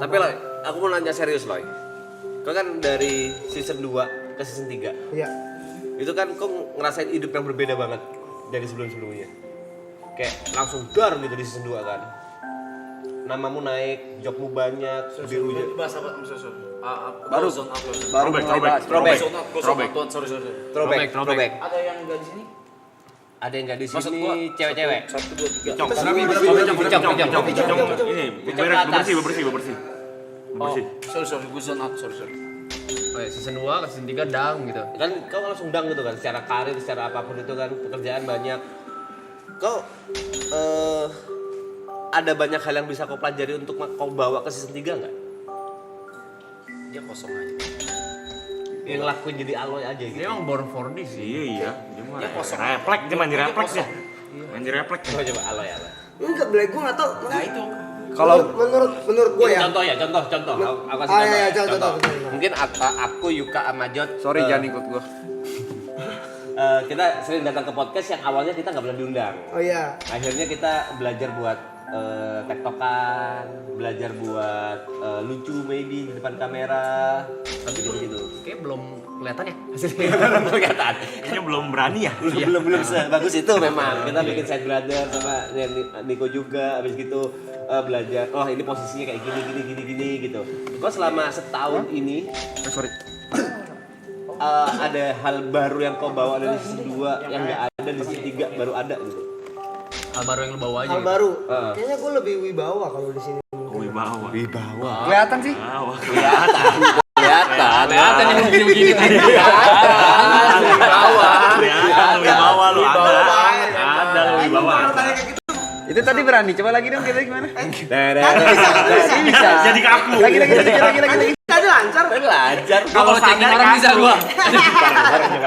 Tapi Loy, aku mau nanya serius Loy. Kau kan dari season 2 ke season 3. Iya. Itu kan kau ngerasain hidup yang berbeda banget dari sebelum-sebelumnya. Kayak langsung dar gitu di season 2 kan. Namamu naik, jobmu banyak, birunya. Bahas apa? Baru zone upload. baru throwback. Throwback. Ada yang enggak di sini? Ada yang nggak di Maksud sini gua, cewek-cewek. 1, 2, 3. Ini bebersih. Oh, sorry, gue zone up, sorry. Oh ya, season 2 ke season 3 dang gitu. Kan kau langsung dang gitu kan, secara karir, secara apapun itu kan, pekerjaan banyak. Kau ada banyak hal yang bisa kau pelajari untuk kau bawa ke season 3 nggak? Dia kosong aja. Yang lakuin jadi Aloy aja gitu. Dia emang born for this sih. Iya. Dia mah Dia kosong. refleks, dia main di refleks ya. Main di refleks. Coba Aloy. Enggak, Blay, gue nggak tahu. Nah, itu. Kalau menurut gue ya. Contoh. Aku kasih Ah, iya, contoh. Mungkin aku Yuka sama Jot. Sorry jangan ikut gua. Kita sering datang ke podcast yang awalnya kita nggak pernah diundang. Oh iya. Akhirnya kita belajar buat tektokan, belajar buat lucu maybe di depan kamera, tapi gitu. Kayak belum kelihatan ya hasilnya. Belum kelihatan. Kayaknya belum berani ya. Belum sebagus itu memang. Kita bikin side brother sama Niko juga, habis gitu belajar. Oh ini posisinya kayak gini gitu. Kok selama setahun ini, ada hal baru yang kau bawa dari season 2 yang nggak ada di season 3 baru ada gitu. Hal baru yang lu bawa aja. Hal gitu. baru. Ah. Kayaknya gue lebih wibawa kalau di sini. Wibawa. Kelihatan sih. Kelihatan Kelihatan yang begini-begini tadi. Kelihatan wibawa lu ada. Ada lu wibawa. Itu tadi berani. Coba lagi dong, kita gimana? Bisa. Jadi kaku. Lagi. Tadi lancar. Belajar. Kalau cengin orang bisa gua.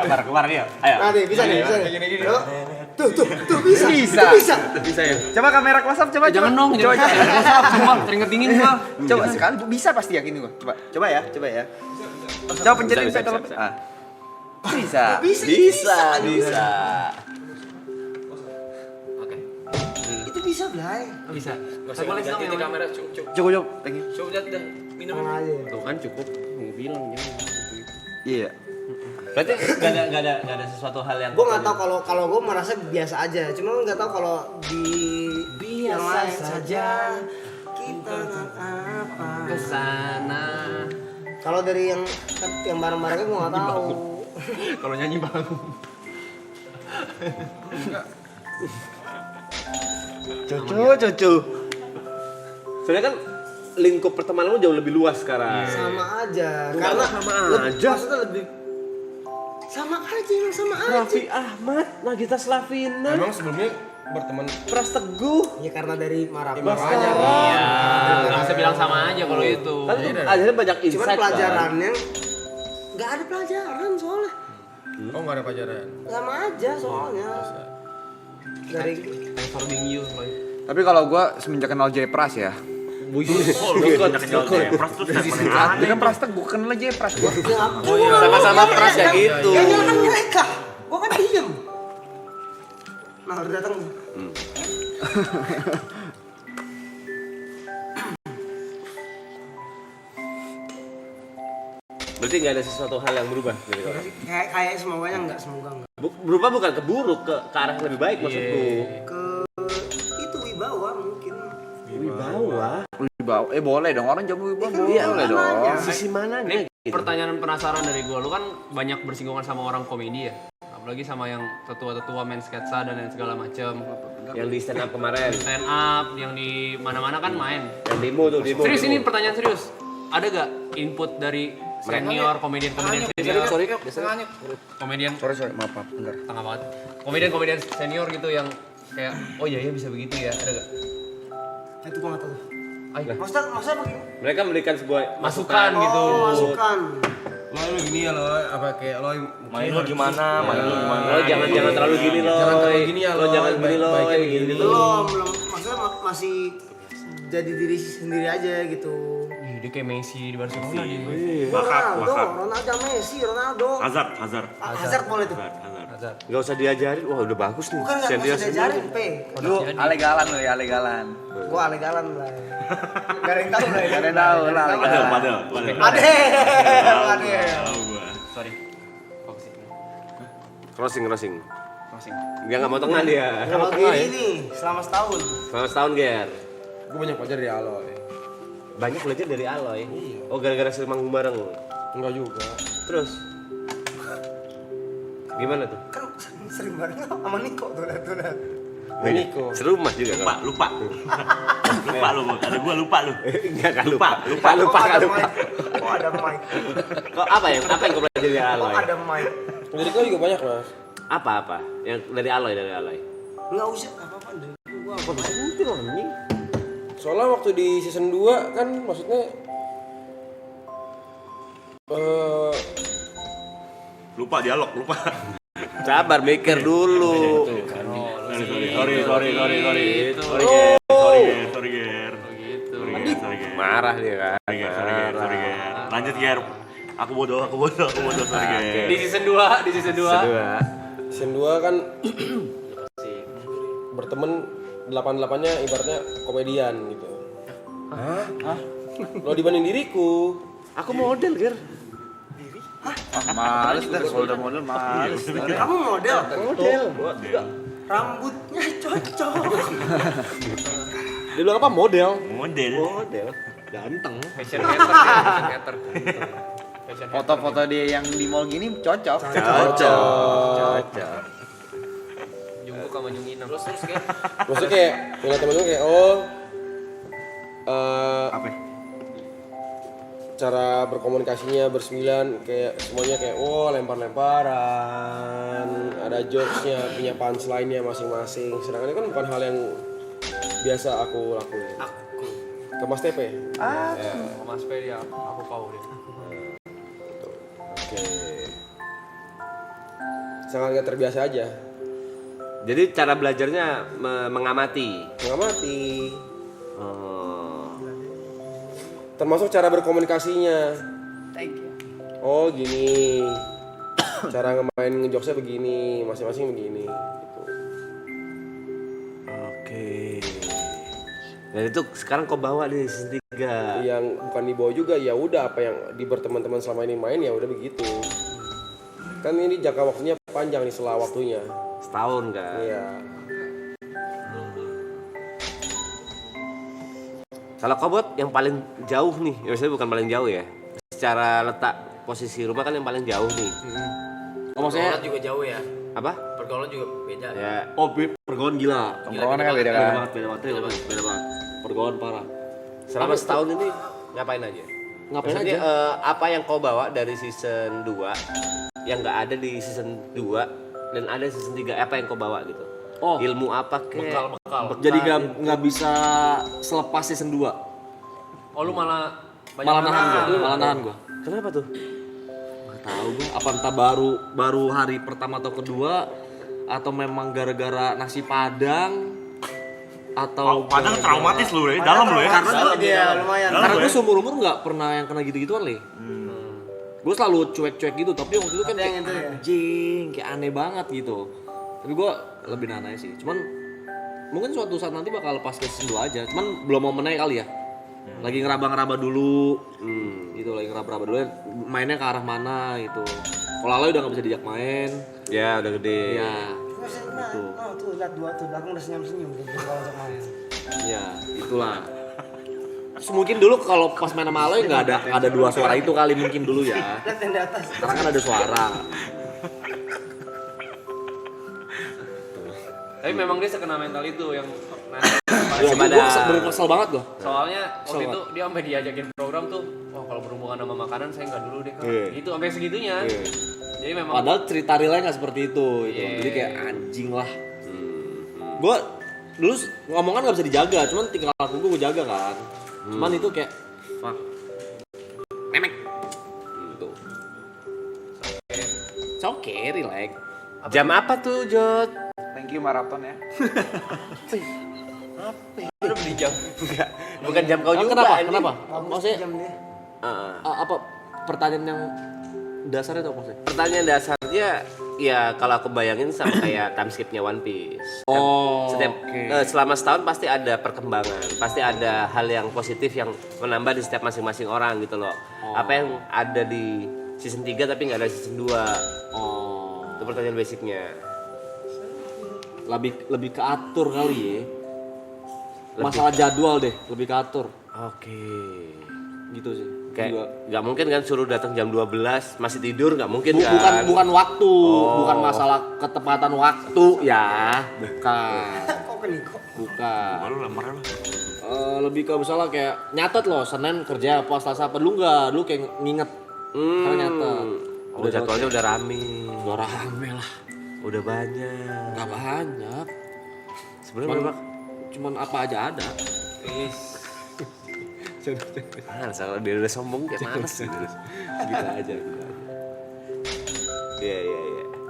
Bareng kemarin ya. Ayo. Nah, nih, bisa nih. Yo. Tuh, bisa. Bisa ya. Coba kamera close up, coba. Jangan dong, Coba. jangan. Semua keringetingin gua. Coba sekali bisa pasti yakin gua. Coba ya. Coba pencetin Bisa. saya Bisa. Bisa. Oke. Itu bisa, Blay. Bisa. Enggak usah Boleh dong ganti yang kamera, mana? cuk. Coba. Thank you. Coba lihat dah. Minum. Tenang aja. Tuh kan cukup. Mau bilang jangan. Iya. Berarti nggak ada sesuatu hal yang. Gue nggak tahu kalau gue merasa biasa aja. Cuma nggak tahu kalau di yang lain saja kita nggak apa. Kesana. Kalau dari yang bareng-barengnya gue nggak tahu. Kalau nyanyi bangun. Cucu. Soalnya kan lingkup pertemanan lu jauh lebih luas sekarang. Sama aja. Enggak, Karena sama lebih- aja. Maksudnya lebih sama aja. Raffi Ahmad, Nagita Slavina, Emang sebelumnya berteman Pras Teguh. Ya karena dari Marab. makanya Iya. Enggak bisa bilang sama aja kalau itu. Kan akhirnya banyak Cuman insight pelajarannya nggak ada pelajaran soalnya. Oh, enggak ada pelajaran. Sama aja soalnya. Dari Thanks for being you, Boy. Tapi kalau gua semenjak kenal Jepras ya. Oh, lu banyak kenal Jepras terus telepon Dia kan Pras gua kenal Jepras gua. sama-sama Pras ya gitu. yang nyalakan mereka. Gua kan diem. Nah, udah datang. Berarti nggak ada sesuatu hal yang berubah dari kau. Kayak semuanya semoga enggak. Berubah bukan ke buruk, ke arah yang lebih baik maksudku. Ke itu wibawa mungkin. Wibawa. Wibawa. Boleh dong, orang jamu wibawa. Iya, Boleh dong. Sisi mananya? Gitu. Pertanyaan penasaran dari gua, lu kan banyak bersinggungan sama orang komedi ya, apalagi sama yang tetua-tetua main sketsa dan lain segala macem. Yang di stand up kemarin. Stand up, yang di mana-mana kan main. Yang demo tuh, demo. Serius ini pertanyaan serius. Ada gak input dari senior komedian senior? Sorry, Komedian Sorry, maaf, bentar. tengah banget. Komedian senior gitu yang kayak oh iya bisa begitu ya, ada gak? Itu gua enggak tahu. Ayo. Maksudnya begini? mereka memberikan sebuah Masukan gitu. Oh, masukan. Lo gini ya lo, apa kayak lo main lu gimana. Lo jangan terlalu gini lo. Jangan terlalu gini ya, lo. Lo. Jangan gini lo. Baik-baiknya Gini gini. lo. Belum maksudnya masih jadi diri sendiri aja gitu. Dia kayak Messi di Barcelona dia. Ronaldo, Messi, Ronaldo. Hazard Boleh tuh. Hazard Nggak usah diajarin, wah udah bagus nih. Bukan nggak usah diajarin, P. Lu alegalan lo ya, alegalan. Gua alegalan lah. Gak ada yang tahu lah. Gak ada yang tahu lah, alegalan. Padel Sorry. Fokus itu. Crossing. Crossing. Dia nggak mau tengah dia. Kalau gini nih, selama setahun. Selama setahun, Ger. Gue banyak pacar di Aloy. Banyak belajar dari Aloy. Oh, gara-gara sering manggung bareng. Enggak juga. Terus gimana tuh? Kan sering bareng sama Niko tuh lihat. Niko. Serumah juga kan? lupa lu, ada gua lupa lu. Enggak kan lupa. Kok ada mic? Kok apa yang kau belajar dari Kok Aloy? ada mic? Dari kau juga banyak mas. Apa? Yang dari Aloy? Enggak usah apa-apa deh. Gua Apa bisa mungkin orang ini? Soalnya waktu di season 2 kan maksudnya Lupa dialog. Sabar, mikir dulu. Sorry, Ger. Marah dia kan. Sorry, Ger. Lanjut, Ger. Aku bodoh, sorry, Ger. Di season 2. Kedua. season 2 kan berteman 8-8-nya ibaratnya komedian gitu. Hah? Lo dibanding diriku. Aku model, Ger. Males dah, kalau udah model males. Kamu model. Rambutnya cocok. Dia bilang apa? Model. Ganteng. Fashion hater. Foto-foto dia yang di mall gini cocok. Cocok. Jungkook sama Jungin. Terus kayak Maksudnya kayak ngeliat temen-temen kayak Apa? cara berkomunikasinya bersembilan kayak semuanya kayak lempar-lemparan, ada jokesnya, punya punchline-nya masing-masing. Sedangkan ini kan bukan hal yang biasa aku lakuin. Ke Mas TP. Mas P dia aku kau dia. Oke. Sangat gak terbiasa aja. Jadi cara belajarnya mengamati. Mengamati. Oh. Termasuk cara berkomunikasinya. Oh gini. Cara ngemain ngejokesnya begini, masing-masing begini. Gitu. Oke. Dan itu sekarang kau bawa di season 3. Yang bukan dibawa juga ya udah apa yang di berteman-teman selama ini main ya udah begitu. Kan ini jangka waktunya panjang nih setelah waktunya. Setahun kan? Iya. Kalau kau buat yang paling jauh nih, ya maksudnya bukan paling jauh ya. Secara letak posisi rumah kan yang paling jauh nih. Oh maksudnya Pergaulan juga jauh ya. apa? Pergaulan juga beda. Ya, oh pergaulan gila. Tongkrongannya kan beda kan. Beda banget. Pergaulan parah. Selama setahun ini ngapain aja? Ngapain Maksudnya, aja? apa yang kau bawa dari season 2 yang nggak ada di season 2 dan ada di season 3? Apa yang kau bawa gitu? Oh. Ilmu apa kek? Bekal. Jadi nggak bisa selepas season 2. Oh lu malah Malah nahan gua. Kenapa tuh? Nggak tahu gua. Apa entah baru hari pertama atau kedua atau memang gara-gara nasi padang atau Padahal traumatis lu ya, dalam lu ya. Karena dia lumayan. karena gue seumur-umur nggak pernah yang kena gitu-gituan Le. Gue selalu cuek-cuek gitu, tapi waktu itu kan Yang kayak itu ya? anjing, kayak aneh banget gitu. Tapi gue lebih nahan aja sih. Cuman mungkin suatu saat nanti bakal lepas ke season 2 aja. Cuman belum mau menaik kali ya. Lagi ngeraba-ngeraba dulu. Gitu, lagi ngeraba-ngeraba dulu mainnya ke arah mana gitu. Kalau Aloy udah nggak bisa diajak main. Ya udah gede. Ya, Oh tuh lihat dua tuh belakang udah senyum-senyum gitu kalau sama main. ya itulah. Terus mungkin dulu kalau pas main sama Aloy nggak ada dua suara itu kali mungkin dulu ya. Lihat yang di atas. Sekarang kan ada suara. Tapi memang dia sekena mental itu yang Gue kesel banget gue. soalnya waktu itu dia sampai diajakin program tuh, wah kalau berhubungan sama makanan saya nggak dulu deh Kak. Gitu sampai segitunya. Jadi memang Padahal cerita realnya nggak seperti itu. Gitu. Iya. Jadi kayak anjing lah. Gue dulu ngomongan nggak bisa dijaga, cuman tinggal aku gue jaga kan. Cuman itu kayak fuck. Memek. Gitu. It's okay, relax. Jam apa tuh, Jod? Thank you maraton ya. udah beli jam. Bukan jam kau juga. Kenapa? anjing. Kenapa? Maksudnya Jam dia. apa pertanyaan yang dasarnya itu apa maksudnya? Pertanyaan dasarnya ya kalau aku bayangin sama kayak time skip-nya One Piece. Kan Oh, setiap selama setahun pasti ada perkembangan, pasti ada hal yang positif yang menambah di setiap masing-masing orang gitu loh. Apa yang ada di season 3 tapi nggak ada season 2. Oh, Itu pertanyaan basicnya. lebih ke atur kali ya. Masalah jadwal deh, lebih ke atur. Oke. Gitu sih. Kayak Juga. nggak mungkin kan suruh datang jam 12 masih tidur, nggak mungkin Bukan kan? bukan waktu, Oh. bukan masalah ketepatan waktu ya, bukan. Kok ke Niko? Bukan. Baru lamar lah. Lebih ke misalnya kayak nyatet loh, Senin kerja apa, Selasa apa, lu nggak, lu kayak nginget. Karena nyatet. Oh, jadwalnya udah rame. Udah rame lah, Udah banyak. nggak banyak. Sebenarnya Cuman, memang cuman apa aja ada. males kalau dia udah sombong kayak males gitu. Gitu aja. Iya.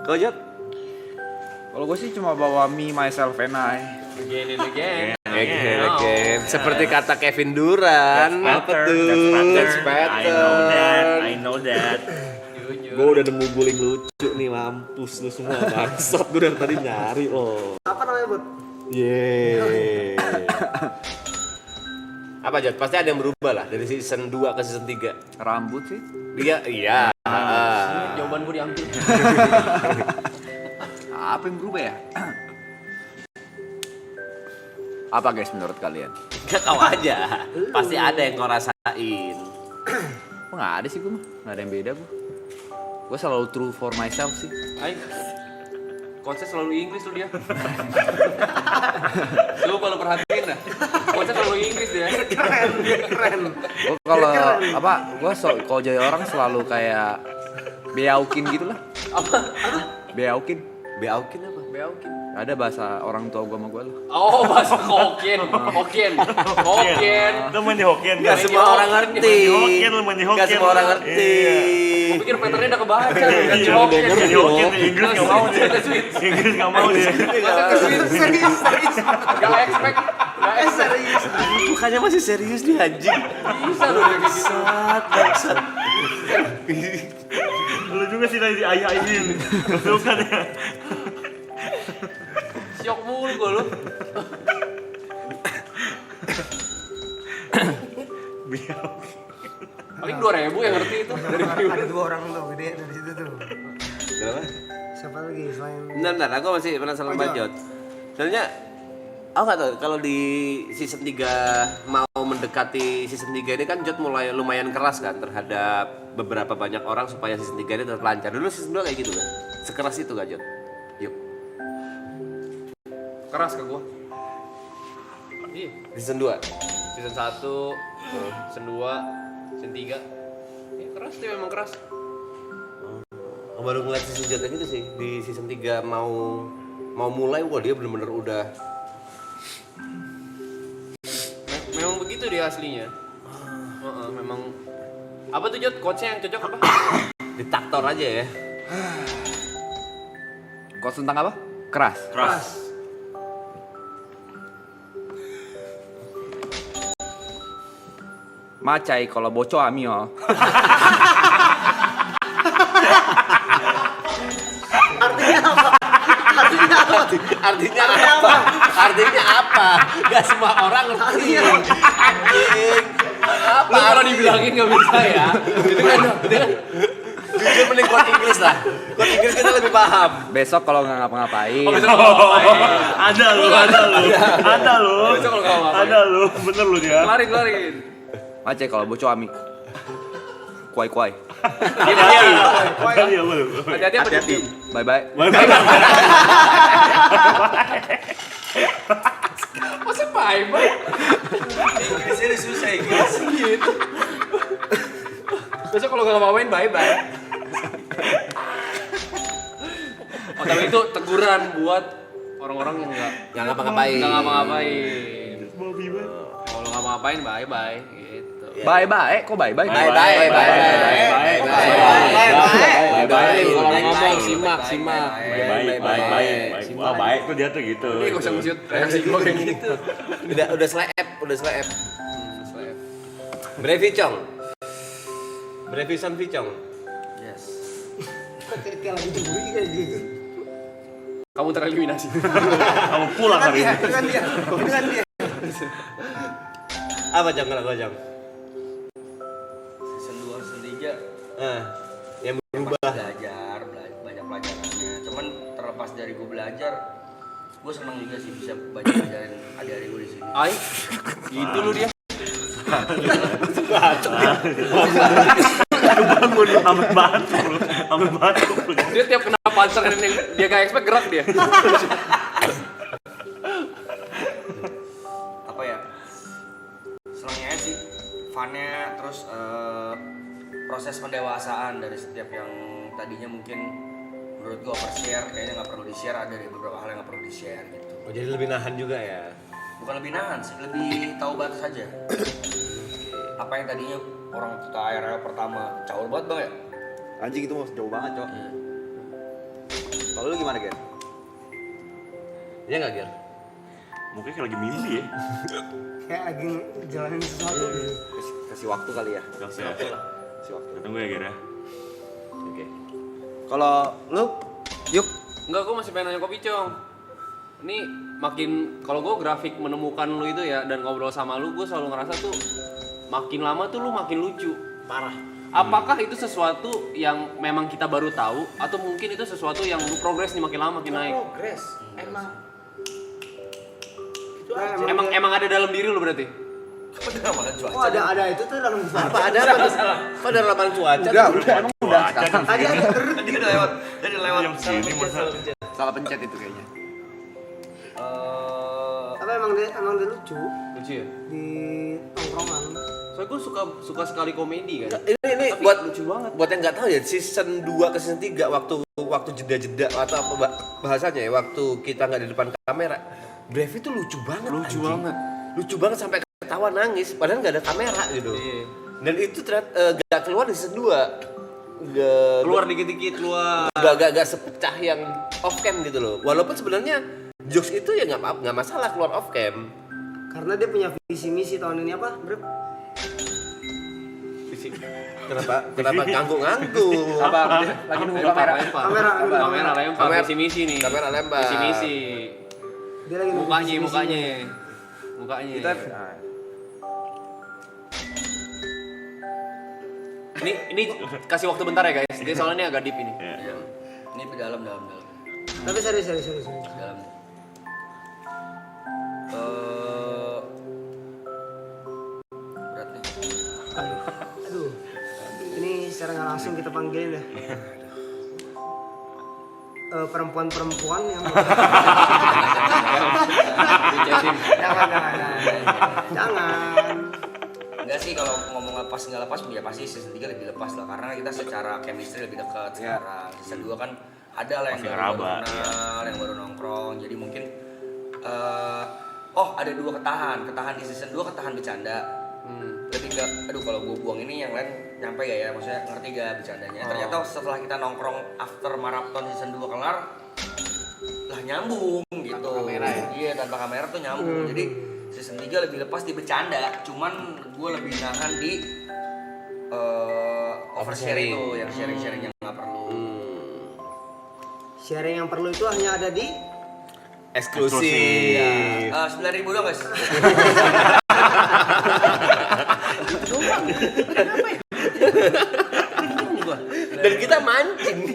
Kau Jot? Kalau gue sih cuma bawa me, myself, and I. Again and again. Again. Seperti kata Kevin Durant. Apa tuh? That's better. I know that. Gue udah nemu guling lucu nih, mampus lu semua bangsat. Gue dari tadi nyari loh. Apa namanya, Bud? Yeay. Apa Jot? Pasti ada yang berubah lah dari season 2 ke season 3. Rambut sih. Iya. Jawaban gue diambil. Apa yang berubah ya? Apa guys menurut kalian? Gak tau aja. Pasti ada yang kau rasain. Kok nggak ada sih gue mah? Nggak ada yang beda gue. Gue selalu true for myself sih. Ay, konsep selalu Inggris tuh dia. Coba lu perhatiin dah. Konsep selalu Inggris dia. Gue kalau apa? Gue kalau jadi orang selalu kayak beaukin gitu lah. Apa? Beaukin. Beaukin apa? Beaukin. Ada bahasa orang tua gue sama gue lah. Oh, bahasa Hokkien. Hokkien. Lu main di Hokkien Gak kan? semua orang ngerti. Hokkien, lu main di Hokkien. Gak semua orang ngerti. Gue pikir patternnya udah kebaca. Kan Iya, di Hokkien. main di Hokkien. Inggris nggak mau dia. Inggris nggak mau dia. Masa ke serius. Gak expect. Gak expect. Bukannya masih serius nih anjing. Bisa loh kayak gitu. Bangsat. Lu juga sih tadi ayah-ayahin. Bukan ya? Syok mulu gue lu. Paling 2.000 yang ngerti itu dari view. Ada 2 orang tuh gede dari situ tuh. Kenapa? Siapa lagi selain Bentar, aku masih penasaran banget. Soalnya aku nggak tahu kalau di season 3 mau mendekati season 3 ini kan Jot mulai lumayan keras kan terhadap beberapa banyak orang supaya season 3 ini tetap lancar. Dulu season 2 kayak gitu kan? Sekeras itu gak Jot? Yuk. Keras ke gue. Iya. Season 2. Season 1, season 2, season 3. Ya keras tuh memang keras. Aku baru ngeliat season Jot yang itu sih. Di season 3 mau mulai, wah dia bener-bener udah Memang begitu dia aslinya. Memang. Apa tuh Jot? Coachnya yang cocok apa? ditaktor aja ya. Kok tentang apa? Keras. Keras. Macai kalau boco amio. Artinya apa? Artinya apa? Gak semua orang ngerti. Anjing. Lu kalau dibilangin nggak bisa ya. Itu kan Jujur mending quote Inggris lah. Quote Inggris kita lebih paham. Besok kalau nggak ngapa-ngapain. Ada lu. Besok kalau nggak apa-apa. Ada lu, bener lu dia. Kelarin. Macai kalau boco ami. Kuai. Iya, boleh. Hati-hati apa Hati-hati. Bye-bye. Masa bye-bye? Inggrisnya susah Inggris. Gitu. Besok kalau nggak ngapa-ngapain bye-bye. Oh, tapi itu teguran buat orang-orang yang Yang ngapa-ngapain. nggak ngapa-ngapain. Kalau nggak ngapa-ngapain bye-bye gitu. Bye-bye. Kok bye-bye? Bye-bye. baik. Kalau Baik, ngomong baik, simak. Baik. Wah, baik tuh dia tuh gitu. Ini gak usah ngusut reaksi gue kayak gitu. Udah seleb. Brevi Cong. Brevi Son Vicong. Yes. Kayak lagi cemburu kayak gitu. Kamu tereliminasi. Kamu pulang hari ini. Dengan dia. Apa Cong kalau kau Cong? Season 2, season 3 Yang pas berubah. belajar, banyak pelajarannya. Cuman terlepas dari gue belajar, gue seneng juga sih bisa belajarin adik-adik gue di sini. Ay, gitu lu dia. Bangun sampai batuk. Dia tiap kena panser yang dia gak expect gerak dia. Apa ya? Senangnya aja sih, funnya, terus proses pendewasaan dari setiap yang tadinya mungkin menurut gue overshare, kayaknya nggak perlu di-share, ada dari beberapa hal yang nggak perlu di-share gitu. Oh, jadi lebih nahan juga ya. Bukan lebih nahan sih, lebih tahu batas aja. Apa yang tadinya orang kita era pertama caur banget bang ya? Anjing itu jauh banget, Cok. Kalau lu gimana, Ger? Iya enggak, Ger? Mungkin kayak lagi mimpi ya. Kayak lagi jalanin sesuatu. Kasih waktu kali ya. Kasih Kasih waktu. Tunggu ya Ger ya. Oke. Kalau lu, yuk. Enggak, gue masih pengen nanya Kopi Cong. Ini makin, kalau gue grafik menemukan lu itu ya, dan ngobrol sama lu, gue selalu ngerasa tuh makin lama tuh lu makin lucu. Parah. Apakah itu sesuatu yang memang kita baru tahu, atau mungkin itu sesuatu yang lu progres nih makin lama makin naik? Progres. Emang. Itu aja. Emang ada dalam diri lu berarti? Oh ada itu tuh dalam Apa ada apa dalam lapangan cuaca? Udah. Tadi ada Tadi udah lewat, tadi lewat. Yang sini masa. Salah pencet itu kayaknya. apa emang dia lucu Lucu ya? di tongkrongan. Soalnya gue suka sekali komedi kan. Ini Tapi buat lucu banget. Buat yang nggak tahu ya, season 2 ke season 3 waktu jeda-jeda atau apa bahasanya ya, waktu kita nggak di depan kamera, Brevi tuh lucu banget. Lucu banget sampai ketawa nangis padahal nggak ada kamera gitu. Iya. Dan itu ternyata nggak keluar di season 2. Keluar dikit-dikit keluar. Gak sepecah yang off cam gitu loh. Walaupun sebenarnya jokes itu ya nggak masalah keluar off cam. Karena dia punya visi misi tahun ini apa, Bro? Kenapa ngangguk-ngangguk? Apa? Lagi nunggu kamera. Kamera lempar. Kamera- Misi nih. kamera lempar. Misi. Dia lagi nunggu visi-misinya. Mukanya. Kita Ini kasih waktu bentar ya guys. Dia soalnya ini agak deep ini. Iya. Ini dalam. Tapi serius. Dalam. Berat nih. Aduh. Ini secara nggak langsung kita panggilin ya. Perempuan-perempuan yang jangan. Enggak sih, kalau ngomong lepas nggak lepas ya pasti season 3 lebih lepas lah, karena kita secara chemistry lebih dekat sekarang. Season 2 kan ada lah yang Masih baru ngeraba, kenal, yang baru nongkrong, jadi mungkin ada 2 ketahan di season 2 ketahan bercanda. Lebih ke, aduh kalau gue buang ini yang lain nyampe gak ya, maksudnya ngerti gak bercandanya. Ternyata setelah kita nongkrong after marathon season 2 kelar, lah nyambung gitu. Tanpa kamera ya? Iya, tanpa kamera tuh nyambung. Jadi season 3 lebih lepas di bercanda, cuman gue lebih nahan di oversharing tuh, yang sharing-sharing yang gak perlu. Sharing yang perlu itu hanya ada di Eksklusif. 9.000 dong guys. Dan kita mancing.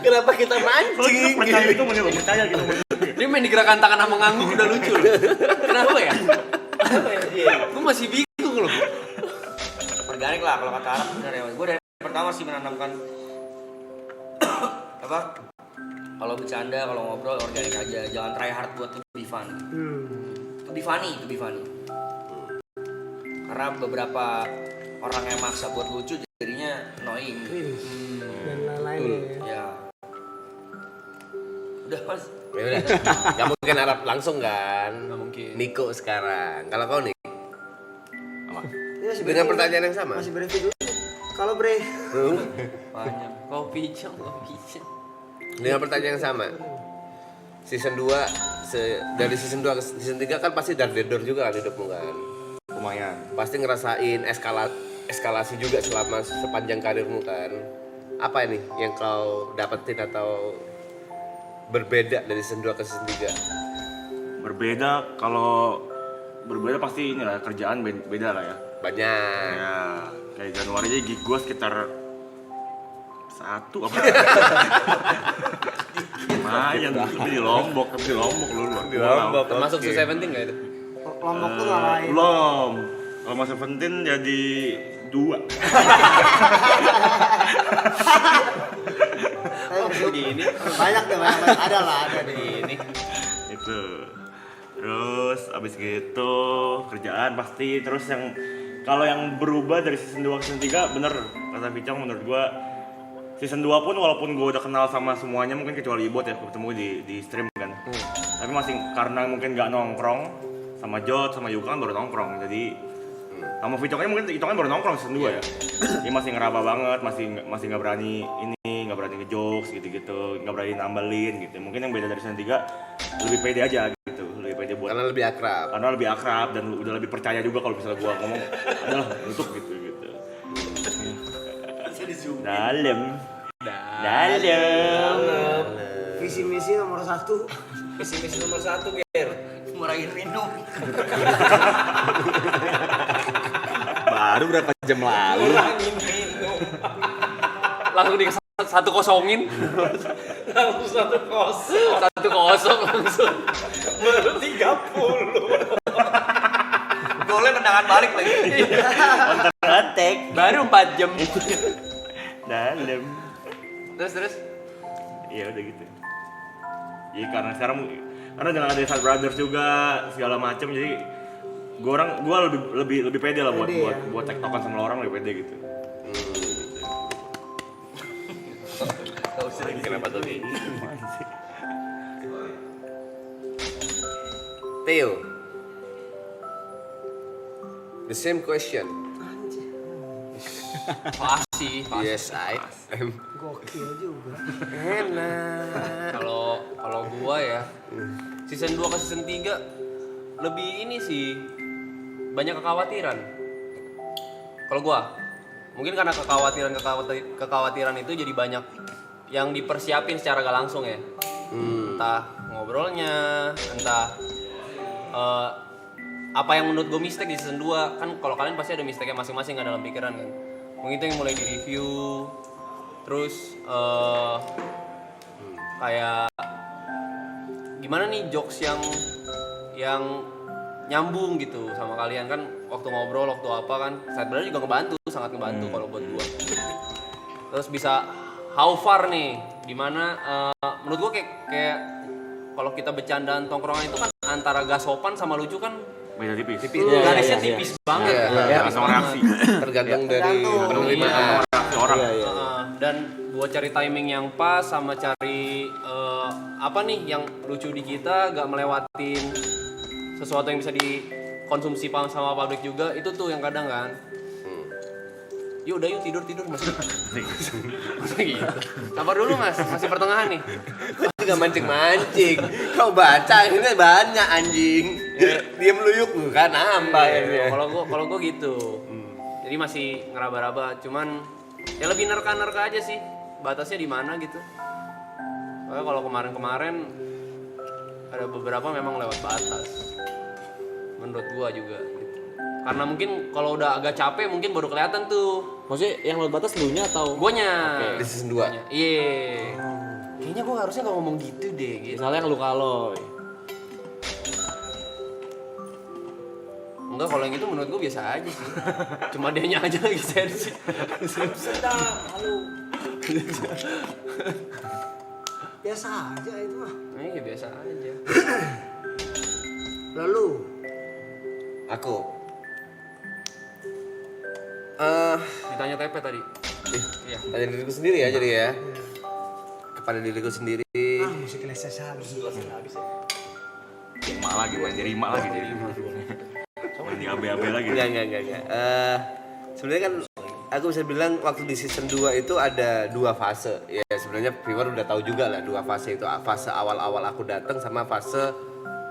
Kenapa kita mancing? Percaya itu mau percaya gitu. Dia main di gerakan tangan sama ngangguk udah lucu loh. Kenapa ya? Gue masih bingung loh. Organik lah kalau kata Arab, bener ya. Gue dari pertama sih menanamkan apa? Kalau bercanda, kalau ngobrol organik aja, jangan try hard buat to be fun. To be funny. Karena beberapa orang yang maksa buat lucu jadinya annoying. dan lain-lain ya. Ya. Udah mas. Ya udah. Gak mungkin Arab langsung kan? Gak mungkin. Niko sekarang. Kalau kau nih Ini masih dengan briefing, pertanyaan yang sama. Masih briefing dulu. Kalau Bre, Banyak. Kopi Cong. Dengan pertanyaan yang sama. Season 2 dari season 2 ke season 3 kan pasti dar dedor juga kan hidupmu kan. Lumayan. Pasti ngerasain eskalasi juga selama sepanjang karirmu kan. Apa ini yang kau dapetin atau berbeda dari season 2 ke season 3? Berbeda pasti ini lah, kerjaan beda lah ya. Banyak. Ya, kayak Januari aja gig gue sekitar 1 apa? Lumayan, tapi di Lombok lu luar pulau. Termasuk si Seventeen nggak itu? Lombok tuh ngalahin. Belum. Kalau Mas Seventeen jadi 2. Begini. Banyak deh, banyak. Ada lah, ada deh. Begini. Itu. Terus abis gitu kerjaan pasti. Terus kalau yang berubah dari season 2 ke season 3 bener kata Bicong, menurut gua season 2 pun walaupun gua udah kenal sama semuanya mungkin kecuali Ibot ya, ketemu di stream kan. Tapi masih karena mungkin gak nongkrong sama Jot sama Yuka kan baru nongkrong. Jadi sama Vicongnya mungkin itu kan baru nongkrong season 2 ya. Dia masih ngeraba banget, masih nggak berani nggak berani ngejokes gitu-gitu, nggak berani nambalin gitu. Mungkin yang beda dari season 3 lebih pede aja gitu, lebih pede buat Karena lebih akrab dan udah lebih percaya juga kalau misalnya gua ngomong adalah untuk gitu. Dalam. Visi misi nomor 1. Visi nomor 1 Ger. Murahin minum. Baru berapa jam lalu? Langsung di satu kosongin. Langsung 1-0 langsung. Baru 30. Golnya tendangan balik lagi. Kontak. Baru 4 jam. Dalam. Terus. Iya udah gitu. Jadi karena jangan ada Side Brothers juga segala macam, jadi gua lebih pede lah buat tektokan sama orang, lebih pede gitu. Kenapa tadi? Theo. The same question. Pasti. Yes, I am. Gokil juga. Enak. Kalau gua ya, season 2 ke season 3 lebih ini sih, banyak kekhawatiran. Kalau gua, mungkin karena kekhawatiran itu jadi banyak yang dipersiapin secara gak langsung ya. Entah ngobrolnya, entah apa yang menurut gue mistake di season 2. Kan kalau kalian pasti ada mistake masing-masing kan dalam pikiran kan. Mungkin itu yang mulai di review. Terus kayak gimana nih jokes yang nyambung gitu sama kalian kan, waktu ngobrol, waktu apa kan. Sebenarnya juga sangat ngebantu kalau buat gua. Terus bisa how far nih, dimana menurut gua kayak kalau kita bercandaan tongkrongan itu kan antara gak sopan sama lucu kan Beda tipis. garisnya tipis banget. Tergantung reaksi. Tergantung dari penerimaan. Reaksi orang. Dan buat cari timing yang pas sama cari apa nih yang lucu di kita, gak melewatin sesuatu yang bisa dikonsumsi sama publik juga, itu tuh yang kadang kan. Yuk udah yuk tidur mas. Masa gitu. Sabar dulu mas, masih pertengahan nih. Kau juga mancing. Kau baca ini banyak anjing. Diam lu yuk kan nambah ya. Kalau gua gitu. Jadi masih ngeraba-raba, cuman ya lebih nerka-nerka aja sih. Batasnya di mana gitu. Soalnya kalau kemarin ada beberapa memang lewat batas. Menurut gua juga gitu. Karena mungkin kalau udah agak capek mungkin baru kelihatan tuh. Maksudnya yang lewat batas lunya atau? Guanya. Di season 2. Iya. Kayaknya gua harusnya gak ngomong gitu deh gitu. Misalnya yang lu kaloy. Enggak, kalau yang itu menurut gua biasa aja sih. Cuma dianya aja lagi sensi. Sedang, halo. Biasa aja itu mah. Iya biasa aja. Lalu Aku. Ditanya TP tadi. Iya. Tanya diriku sendiri ya jadi ya. Kepada diriku sendiri. musik les habis. Rima lagi, main di Rima lagi. Main di AB lagi. Enggak. Sebenarnya kan aku bisa bilang waktu di season 2 itu ada 2 fase. Ya sebenarnya viewer udah tahu juga lah 2 fase itu. Fase awal-awal aku datang sama fase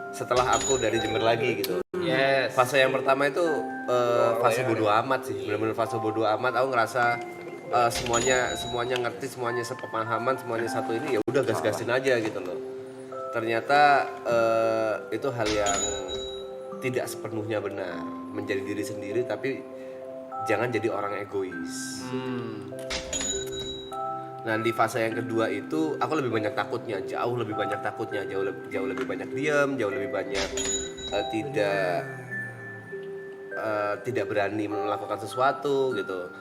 setelah aku dari Jember lagi gitu. Yes. Fase yang pertama itu fase bodo amat sih. Benar-benar fase bodo amat. Aku ngerasa semuanya ngerti, semuanya sepemahaman, semuanya satu ini ya udah gas-gasin aja gitu loh. Ternyata itu hal yang tidak sepenuhnya benar. Menjadi diri sendiri tapi jangan jadi orang egois. Nah di fase yang kedua itu aku lebih banyak takutnya, jauh lebih banyak takutnya, jauh lebih banyak diam, jauh lebih banyak tidak berani melakukan sesuatu gitu.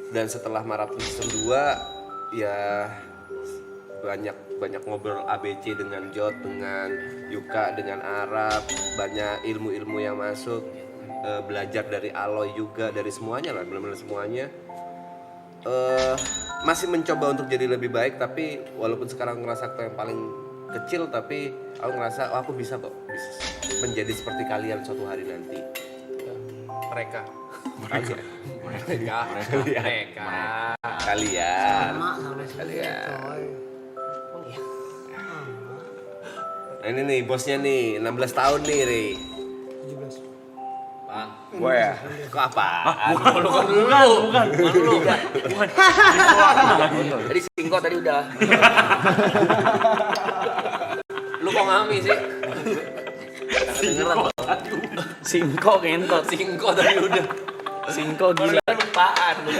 Dan setelah maraton season 2 ya banyak ngobrol ABC dengan Jot, dengan Yuka, dengan Arab, banyak ilmu-ilmu yang masuk, belajar dari Aloy juga, dari semuanya lah, benar-benar semuanya. Masih mencoba untuk jadi lebih baik, tapi walaupun sekarang ngerasa aku yang paling kecil, tapi aku ngerasa aku bisa kok bisa menjadi seperti kalian suatu hari nanti. Mereka. Kalian. Kalian. Sama Kalian. coy. Nah, ini nih bosnya nih 16 tahun nih, Ri. 17. Bang. Gue ya. Kok apa? Bukan. Tadi singkot tadi udah. Lu kok ngami sih? Singko ngentot. Singko tadi udah. Singko gila. Lupaan lu.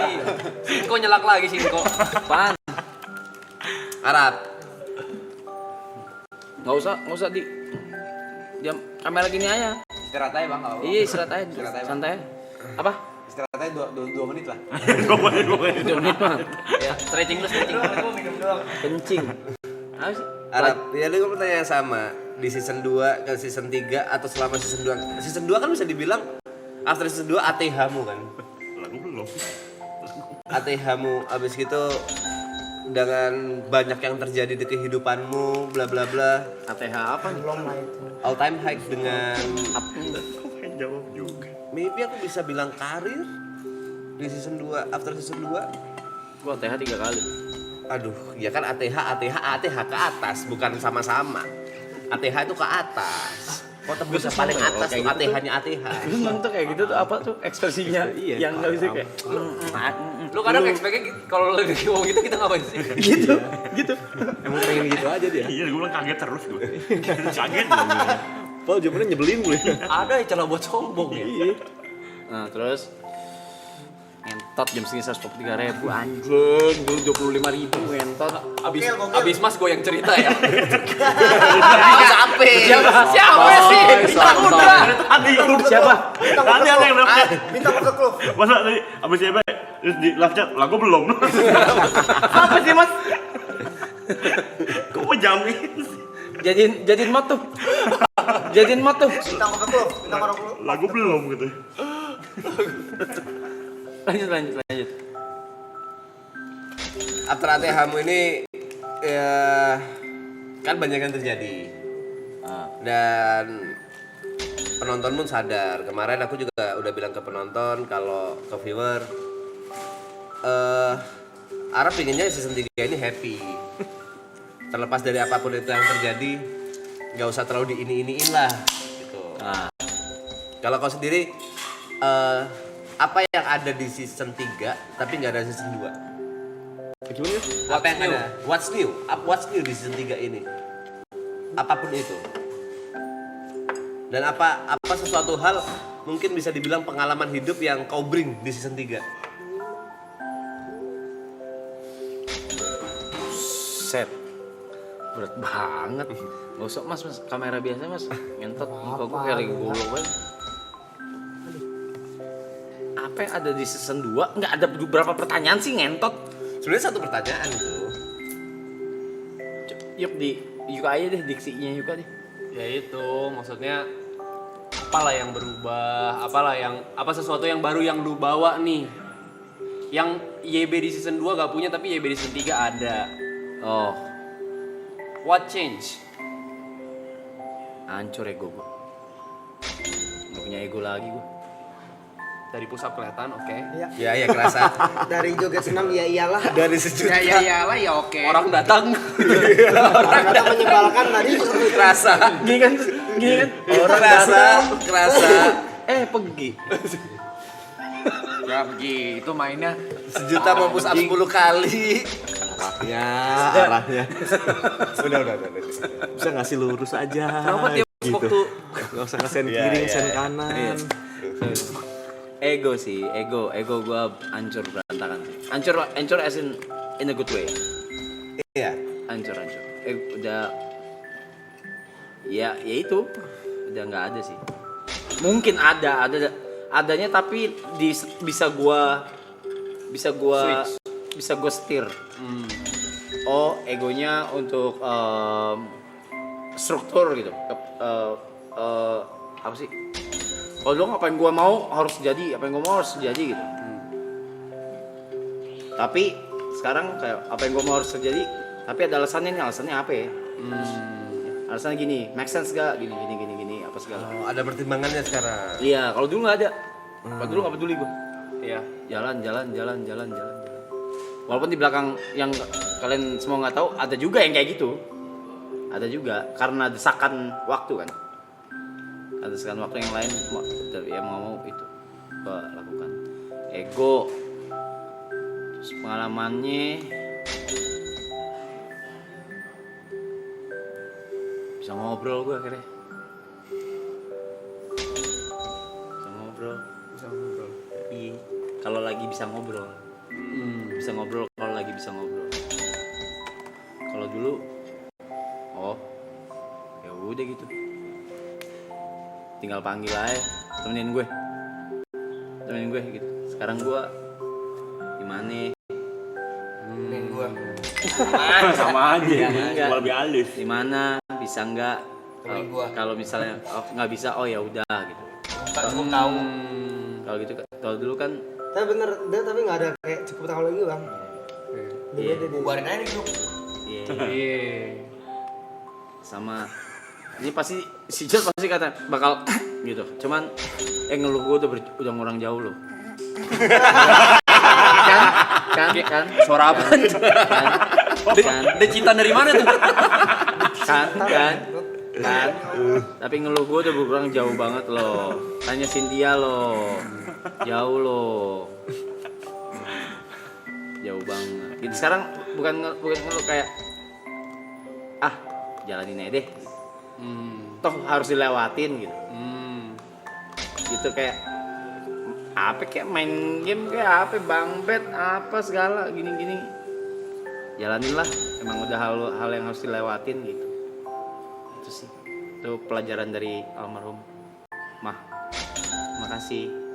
Singko nyelak lagi Singko. Apaan? Arab. Nggak usah di jam kamera gini aja. Istirahat aja bang, kalau Iya, istirahat aja. Santai aja. Apa? istirahat aja 2 menit lah. 2 menit mah. Ya, stretching lu stretching. Kencing. Apa sih? Arab. Ya lu pertanyaan yang sama. Di season 2 ke season 3 atau selama season 2. Season 2 kan bisa dibilang after season 2 ATH-mu kan. Lagu belum. ATH-mu abis gitu dengan banyak yang terjadi di kehidupanmu bla bla bla. ATH apa? Belum lah itu. All time high dengan Pengen jawab juga. maybe aku bisa bilang karir di season 2 after season 2. Gua ATH 3 kali. Aduh, ya kan ATH ke atas, bukan sama-sama. ATH itu ke atas. Kok tembus paling atas tuh ATH-nya ATH. Emang tuh kayak gitu tuh apa tuh ekspresinya yang nggak bisa kayak Lu kadang expect-nya kalau lagi ngomong gitu kita ngapain sih? gitu. Emang pengen gitu aja dia. Iya, gue bilang kaget terus gue. Kaget gue. Padahal jawabannya nyebelin gue. Ada celah buat sombong ya. Nah terus ngentot jam segini 143.000 anjing, dulu 25.000 ngentot. Abis Mas gue yang cerita ya. Siapa sih? Siapa? Tadi ada yang dapet. Minta ke klub. Masa tadi abis siapa? Terus di live chat, lagu belum. Apa sih mas? Kok mau jamin sih? Jadiin mod tuh. Jadiin mod tuh. Minta ke klub. Minta ke klub. Lagu belum gitu. Lanjut. After ATH-mu ini ya kan banyak yang terjadi. Dan penonton pun sadar. Kemarin aku juga udah bilang ke penonton kalau ke viewer Arab pinginnya season 3 ini happy. Terlepas dari apapun itu yang terjadi, nggak usah terlalu diini-iniin lah gitu. Kalau kau sendiri apa yang ada di season 3 tapi nggak ada season 2? Gimana? Apa yang ada? What's new? What's new di season 3 ini? Apapun itu. Dan apa sesuatu hal mungkin bisa dibilang pengalaman hidup yang kau bring di season 3? Set. Berat banget. Gak usah mas, kamera biasa mas. Ngentot, muka gue kayak lagi goblok banget. Apa yang ada di season 2? Nggak ada beberapa pertanyaan sih ngentot. Sebenarnya satu pertanyaan itu. Yuk di Yuka aja deh, diksinya Yuka deh. Ya itu maksudnya apalah yang berubah, apa sesuatu yang baru yang lu bawa nih. Yang YB di season 2 gak punya tapi YB di season 3 ada. Oh, What change? hancur ego gue. Gak punya ego lagi gue. Dari pusat kelihatan, oke. Ya ya kerasa. Dari joget senam ya iyalah. Dari sejuta. Ya iyalah ya oke. Orang datang. Orang kata menyebalkan tadi. Kerasa. Gini kan Orang kerasa. pergi. Ya begitu mainnya. Sejuta mau push up 10 kali. Arahnya. Udah. Bisa ngasih lurus aja. Kenapa tiap waktu Gak usah ngesen Iya, kiri, iya, ngesen iya. kanan. Ego sih, ego gua hancur berantakan sih. Hancur as in a good way. Iya. Hancur. Udah ya itu udah nggak ada sih. Mungkin adanya tapi bisa gua setir. Oh, egonya untuk struktur gitu. Apa sih? Kalau dulu apa yang gua mau harus jadi gitu. Tapi sekarang kayak apa yang gua mau harus terjadi, tapi ada alasannya apa ya? Alasannya gini, make sense gak? Gini apa segala. Oh, ada pertimbangannya sekarang. Iya, kalau dulu nggak ada. Kalau dulu nggak peduli gua. Iya. Jalan. Walaupun di belakang yang kalian semua nggak tahu, ada juga yang kayak gitu. Ada juga karena desakan waktu kan. Ada desakan waktu yang lain ya mau itu gua lakukan. Ego. Terus pengalamannya bisa ngobrol gua akhirnya. Bisa ngobrol. Iya. Kalau lagi bisa ngobrol. Bisa ngobrol kalau lagi bisa ngobrol. Kalau dulu ya udah gitu. Tinggal panggil aja, temenin gue gitu. Sekarang gue gimana? Sama aja. Ya, enggak. Gua lebih halus. Di mana bisa nggak? Kalau misalnya nggak bisa, ya udah gitu. Kalau gitu, kalau dulu kan Tapi bener, tapi nggak ada kayak cukup tahu lagi bang. Dia Bubarin aja di grup. Iya. sama ini pasti si Jod pasti kata bakal gitu. Cuman ngeluh gue udah ngurang jauh loh. kan Suara apa? kan Decitan dari mana tuh? kan tapi ngeluh gue udah berkurang jauh banget loh. Tanya Cynthia loh, jauh loh, jauh banget gitu. Sekarang bukan ngeluh kayak jalanin aja deh, toh harus dilewatin gitu. Gitu kayak main game kayak Bang Bet apa segala gini jalanin lah, emang udah hal yang harus dilewatin gitu. Itu sih, itu pelajaran dari almarhum Mah. Makasih.